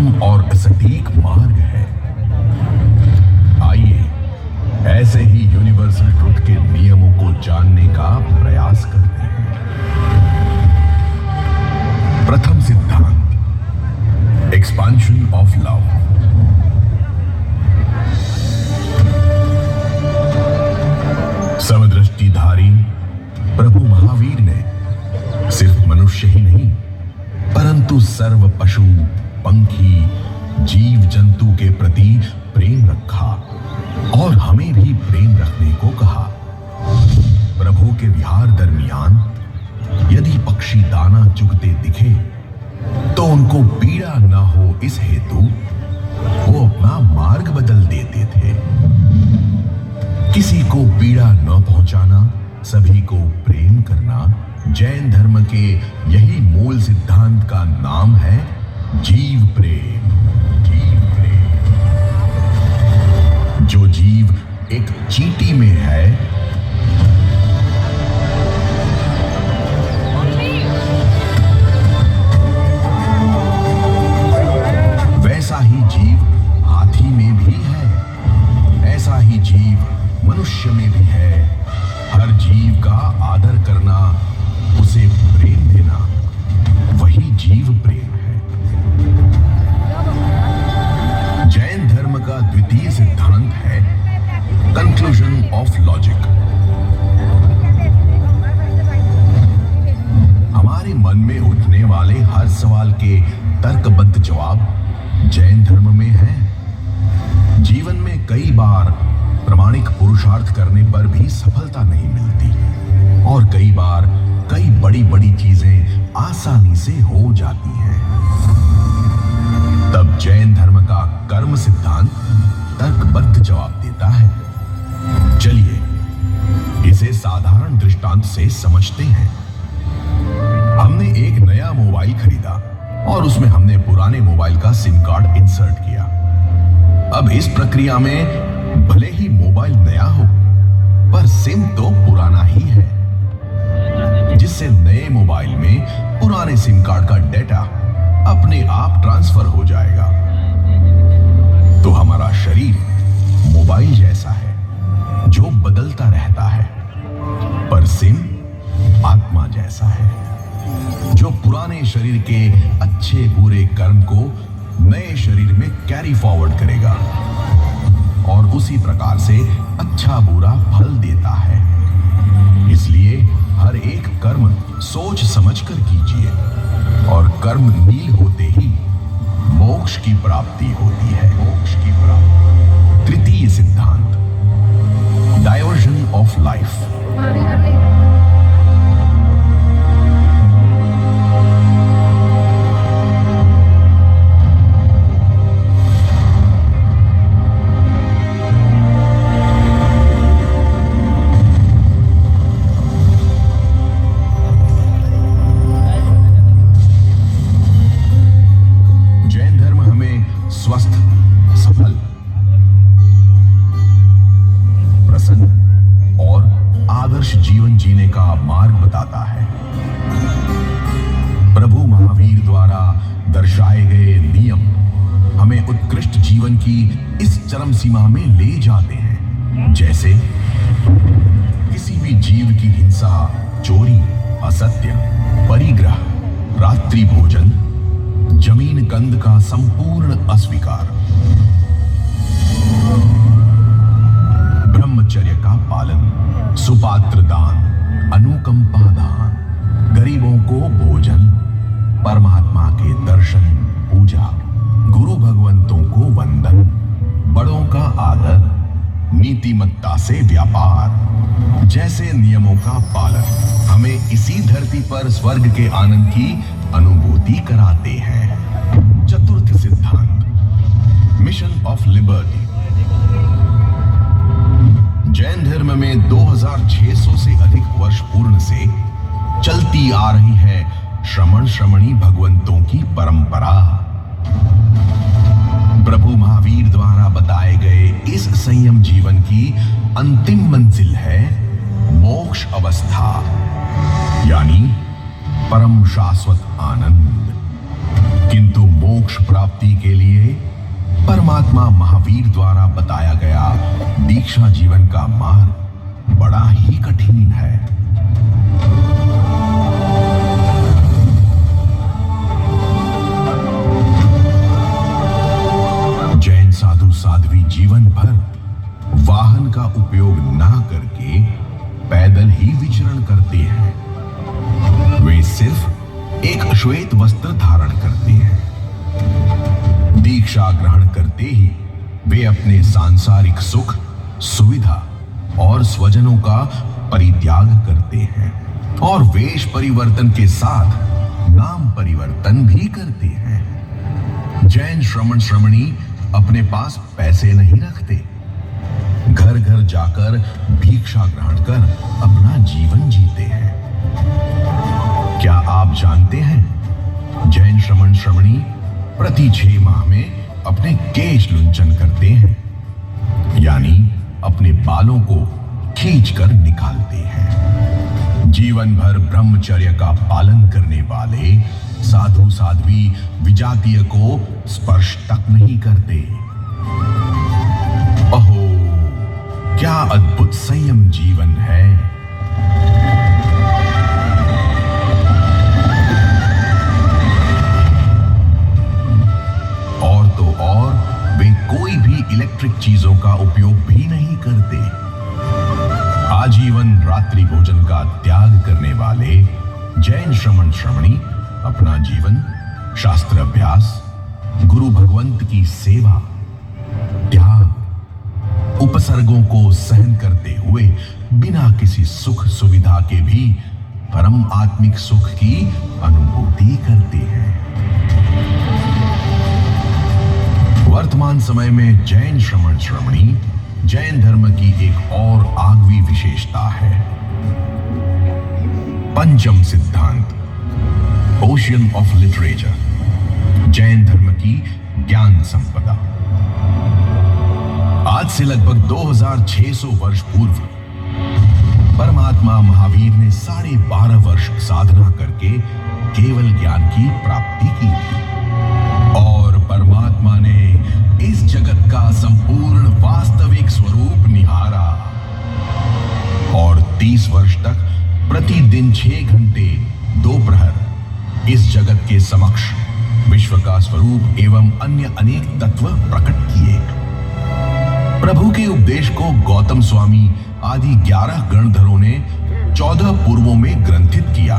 उत्तम और सटीक मार्ग है। आइए ऐसे ही यूनिवर्सल ट्रुथ के नियमों को जानने का प्रयास करते हैं। प्रथम सिद्धांत, एक्सपांशन ऑफ लव। समदृष्टिधारी प्रभु महावीर ने सिर्फ मनुष्य ही नहीं परंतु सर्व पशु पंखी जीव जंतु के प्रति प्रेम रखा और हमें भी प्रेम रखने को कहा। प्रभु के विहार दरमियान यदि पक्षी दाना चुगते दिखे तो उनको पीड़ा न हो इस हेतु वो अपना मार्ग बदल देते थे। किसी को पीड़ा न पहुंचाना, सभी को प्रेम करना जैन धर्म के यही मूल सिद्धांत का नाम है जीव प्रेम। जीव प्रेम। जो जीव एक चींटी में है वैसा ही जीव हाथी में भी है, ऐसा ही जीव मनुष्य में भी है। हर जीव का आदर करना, उसे प्रेम देना, वही जीव प्रेम है। जैन धर्म का द्वितीय सिद्धांत है कंक्लूजन ऑफ लॉजिक। हमारे मन में उठने वाले हर सवाल के तर्कबद्ध जवाब जैन धर्म में है। जीवन में कई बार प्रामाणिक पुरुषार्थ करने पर भी सफलता नहीं मिलती और कई बार कई बड़ी बड़ी चीजें आसानी से हो जाती हैं। तब जैन धर्म का कर्म सिद्धांत तर्कबद्ध जवाब देता है। चलिए इसे साधारण दृष्टांत से समझते हैं। हमने एक नया मोबाइल खरीदा और उसमें हमने पुराने मोबाइल का सिम कार्ड इंसर्ट किया। अब इस प्रक्रिया में भले ही मोबाइल नया हो पर सिम तो पुराना ही है, जिससे नए मोबाइल में पुराने सिम कार्ड का डेटा अपने आप ट्रांसफर हो जाएगा। तो हमारा शरीर मोबाइल जैसा है जो बदलता रहता है, पर सिम आत्मा जैसा है जो पुराने शरीर के अच्छे बुरे कर्म को नए शरीर में कैरी फॉरवर्ड करेगा और उसी प्रकार से अच्छा बुरा फल देता है। इसलिए हर एक कर्म सोच समझकर कीजिए और कर्म नील होते ही मोक्ष की प्राप्ति होती है। मोक्ष की प्राप्ति। तृतीय सिद्धांत, डायवर्जन ऑफ लाइफ। स्वस्थ, सफल, प्रसन्न और आदर्श जीवन जीने का मार्ग बताता है। प्रभु महावीर द्वारा दर्शाए गए नियम हमें उत्कृष्ट जीवन की इस चरम सीमा में ले जाते हैं। जैसे किसी भी जीव की हिंसा, चोरी, असत्य, परिग्रह, रात्रि भोजन, जमीन कंद का संपूर्ण अस्वीकार, ब्रह्मचर्य का पालन, सुपात्र दान, अनुकंपा दान, गरीबों को भोजन, परमात्मा के दर्शन, पूजा, गुरु भगवंतों को वंदन, बड़ों का आदर, नीतिमत्ता से व्यापार जैसे नियमों का पालन हमें इसी धरती पर स्वर्ग के आनंद की अनुभूति कराते हैं। चतुर्थ सिद्धांत, मिशन ऑफ लिबर्टी। जैन धर्म में 2600 से अधिक वर्ष पूर्ण से चलती आ रही है श्रमण श्रमणी भगवंतों की परंपरा। प्रभु महावीर द्वारा बताए गए इस संयम जीवन की अंतिम मंजिल है मोक्ष अवस्था, यानी परम शाश्वत आनंद। किंतु मोक्ष प्राप्ति के लिए परमात्मा महावीर द्वारा बताया गया दीक्षा जीवन का मार्ग बड़ा ही कठिन है। जैन साधु साध्वी जीवन भर वाहन का उपयोग ना करके पैदल ही विचरण करते हैं। वे सिर्फ एक श्वेत वस्त्र धारण करते हैं। दीक्षा ग्रहण करते ही वे अपने सांसारिक सुख, सुविधा और स्वजनों का परित्याग करते हैं और वेश परिवर्तन के साथ नाम परिवर्तन भी करते हैं। जैन श्रमण श्रमणी अपने पास पैसे नहीं रखते, घर घर जाकर भिक्षा ग्रहण कर अपना जीवन जीते हैं। क्या आप जानते हैं जैन श्रमण श्रमणी प्रति 6 माह में अपने केश लुंचन करते हैं, यानी अपने बालों को खींचकर निकालते हैं। जीवन भर ब्रह्मचर्य का पालन करने वाले साधु साध्वी विजातीय को स्पर्श तक नहीं करते। अहो, क्या अद्भुत संयम जीवन है। और तो और वे कोई भी इलेक्ट्रिक चीजों का उपयोग भी नहीं करते। आजीवन रात्रि भोजन का त्याग करने वाले जैन श्रमण श्रमणी अपना जीवन शास्त्र अभ्यास, गुरु भगवंत की सेवा, त्याग, उपसर्गों को सहन करते हुए बिना किसी सुख सुविधा के भी परम आत्मिक सुख की अनुभूति करते हैं। वर्तमान समय में जैन श्रमण श्रमणी जैन धर्म की एक और आगवी विशेषता है। पंचम सिद्धांत, ओशियन ऑफ लिटरेचर, जैन धर्म की ज्ञान संपदा। आज से लगभग 2600 वर्ष पूर्व परमात्मा महावीर ने 12.5 वर्ष साधना करके केवल ज्ञान की प्राप्ति की थी और परमात्मा ने इस जगत का संपूर्ण वास्तविक स्वरूप निहारा और 30 वर्ष तक प्रतिदिन 6 घंटे दोपहर इस जगत के समक्ष विश्व का स्वरूप एवं अन्य अनेक तत्व प्रकट किए। प्रभु के उपदेश को गौतम स्वामी आदि 11 गणधरों ने 14 पूर्वों में ग्रंथित किया।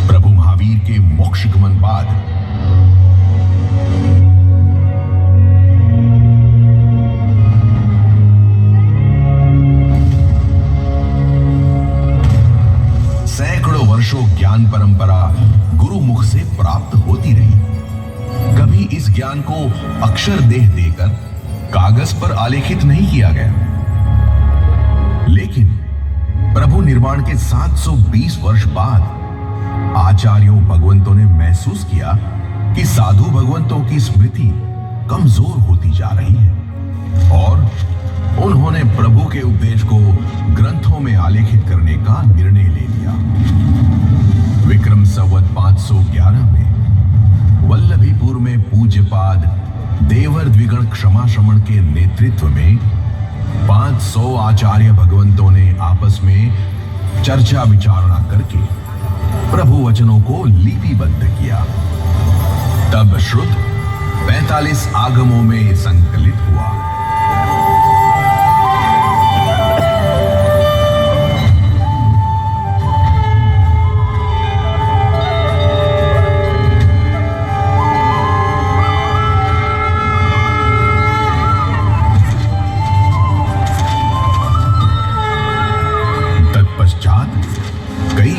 प्रभु महावीर के मोक्षगमन बाद सैकड़ों वर्षों ज्ञान परंपरा गुरु मुख से प्राप्त होती रही। कभी इस ज्ञान को अक्षर देह देकर कागज पर आलेखित नहीं किया गया, लेकिन प्रभु निर्माण के 720 वर्ष बाद आचार्यों भगवंतों ने महसूस किया कि साधु भगवंतों की स्मृति कमजोर होती जा रही है और उन्होंने प्रभु के उपदेश को ग्रंथों में आलेखित करने का निर्णय ले लिया। विक्रम संवत 511 में वल्लभीपुर में पूज्यपाद देवर द्विगण क्षमा श्रमण के नेतृत्व में 500 आचार्य भगवंतों ने आपस में चर्चा विचारणा करके प्रभु वचनों को लिपिबद्ध किया। तब श्रुत 45 आगमों में संकलित हुआ।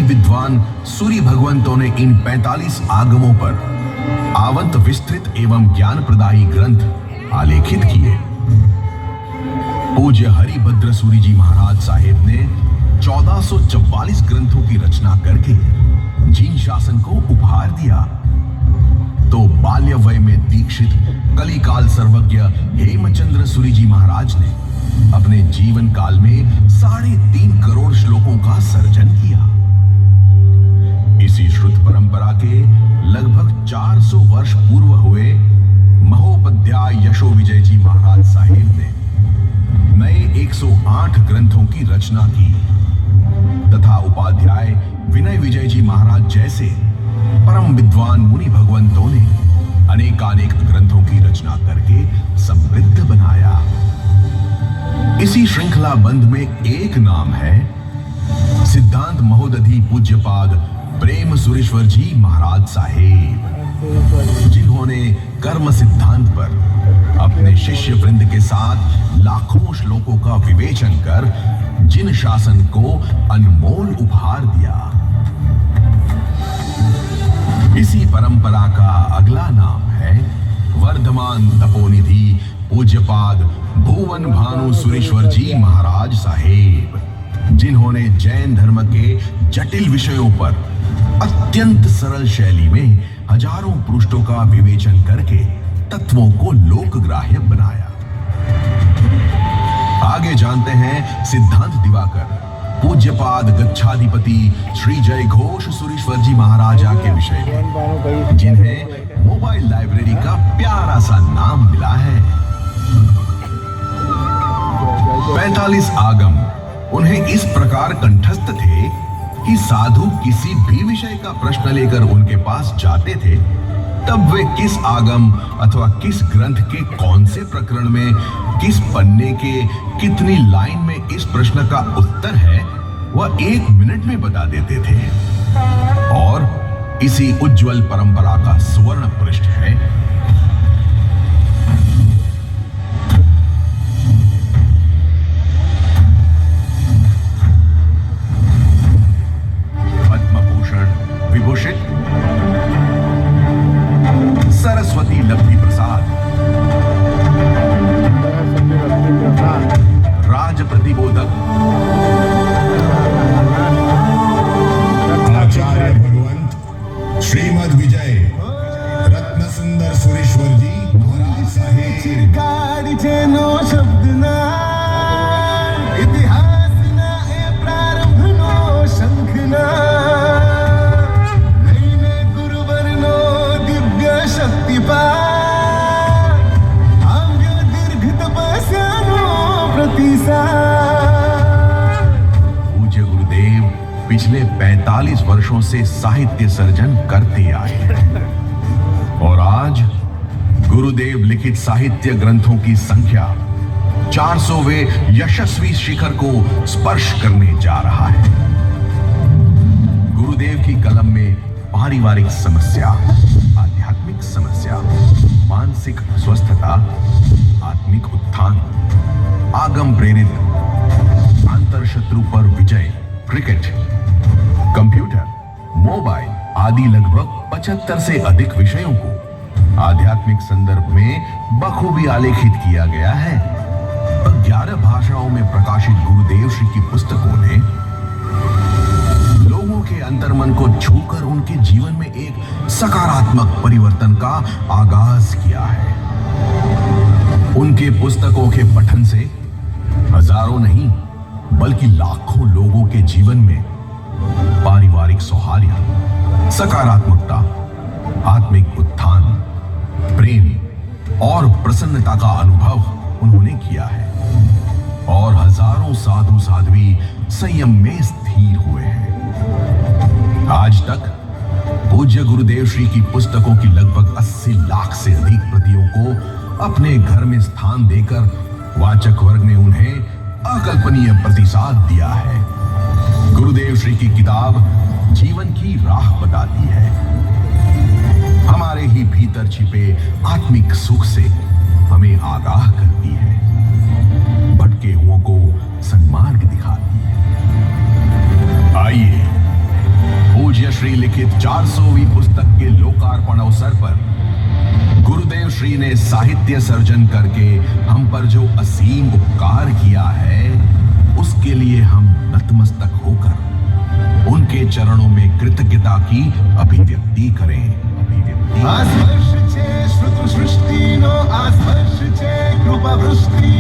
विद्वान सूर्य भगवंतों ने इन 45 आगमों पर आवंत विस्तृत एवं ज्ञान प्रदायी ग्रंथ आलेखित किए। पूज्य हरिभद्र सूरी जी महाराज साहेब ने 1444 ग्रंथों की रचना करके जीन शासन को उपहार दिया। तो बाल्य वय में दीक्षित कलिकाल सर्वज्ञ हेमचंद्र सूरी जी महाराज ने अपने जीवन काल में 3.5 करोड़ श्लोकों का सर्जन किया। इसी श्रुत परंपरा के लगभग 400 वर्ष पूर्व हुए महोपाध्याय यशो विजय जी महाराज साहिब ने नए 108 ग्रंथों की रचना की तथा उपाध्याय विनय विजय जी महाराज जैसे परम विद्वान मुनि भगवंतों ने अनेकानेक ग्रंथों की रचना करके समृद्ध बनाया। इसी श्रृंखला बंध में एक नाम है सिद्धांत महोदधि पूज्यपाद प्रेम सुरेश्वर जी महाराज साहेब, जिन्होंने कर्म सिद्धांत पर अपने शिष्य वृंद के साथ लाखों श्लोकों का विवेचन कर जिन शासन को अनमोल उपहार दिया। इसी परंपरा का अगला नाम है वर्धमान तपोनिधि पूज्यपाद भुवन भानु सुरेश्वर जी महाराज साहेब, जिन्होंने जैन धर्म के जटिल विषयों पर अत्यंत सरल शैली में हजारों पृष्ठों का विवेचन करके तत्वों को लोकग्राह्य बनाया। आगे जानते हैं सिद्धांत दिवाकर पूज्यपाद गच्छाधिपति श्री जय घोष सुरेश्वर जी महाराजा के विषय में, जिन्हें मोबाइल लाइब्रेरी का प्यारा सा नाम मिला है। 45 आगम उन्हें इस प्रकार कंठस्थ थे कि साधु किसी भी विषय का प्रश्न लेकर उनके पास जाते थे, तब वे किस आगम अथवा किस ग्रंथ के कौन से प्रकरण में किस पन्ने के कितनी लाइन में इस प्रश्न का उत्तर है वह 1 मिनट में बता देते थे। और इसी उज्जवल परंपरा का सुवर्ण पृष्ठ है विभूषित सरस्वती लब्धि प्रसाद राज प्रतिबोधक आचार्य भगवंत श्रीमद विजय रत्न सुंदर सुरेश्वर जी महाराज साहेब। शब्द ना इतिहास ना प्रारंभ नो शंख ना पूज्य गुरुदेव पिछले 45 वर्षों से साहित्य सर्जन करते आए हैं और आज गुरुदेव लिखित साहित्य ग्रंथों की संख्या 400वें यशस्वी शिखर को स्पर्श करने जा रहा है। गुरुदेव की कलम में पारिवारिक समस्या, आध्यात्मिक समस्या, मानसिक स्वस्थता, आत्मिक उत्थान, आगम प्रेरित अंतर शत्रु पर विजय, क्रिकेट, कंप्यूटर, मोबाइल आदि लगभग 75 से अधिक विषयों को आध्यात्मिक संदर्भ में बखूबी आलेखित किया गया है। 11 भाषाओं में प्रकाशित गुरुदेव श्री की पुस्तकों ने लोगों के अंतर्मन को छूकर उनके जीवन में एक सकारात्मक परिवर्तन का आगाज किया है। उनके पुस्तकों के पठन से हजारों नहीं बल्कि लाखों लोगों के जीवन में पारिवारिक सौहार्द, सकारात्मकता, आत्मिक उत्थान, प्रेम और प्रसन्नता का अनुभव उन्होंने किया है और हजारों साधु साध्वी संयम में स्थिर हुए हैं। आज तक पूज्य गुरुदेव श्री की पुस्तकों की लगभग 80 लाख से अधिक प्रतियों को अपने घर में स्थान देकर वाचक वर्ग ने उन्हें अकल्पनीय प्रतिसाद दिया है। गुरुदेव श्री की किताब जीवन की राह बताती है, हमारे ही भीतर छिपे आत्मिक सुख से हमें आगाह करती है, भटके हुओं को सन्मार्ग दिखाती है। आइए पूज्य श्री लिखित 400वीं पुस्तक के लोकार्पण अवसर पर गुरुदेव श्री ने साहित्य सर्जन करके हम पर जो असीम उपकार किया है उसके लिए हम नतमस्तक होकर उनके चरणों में कृतज्ञता की अभिव्यक्ति करें। आस्पर्श छे श्रुत सृष्टि नो आस्पर्श छे कृपा वृष्टि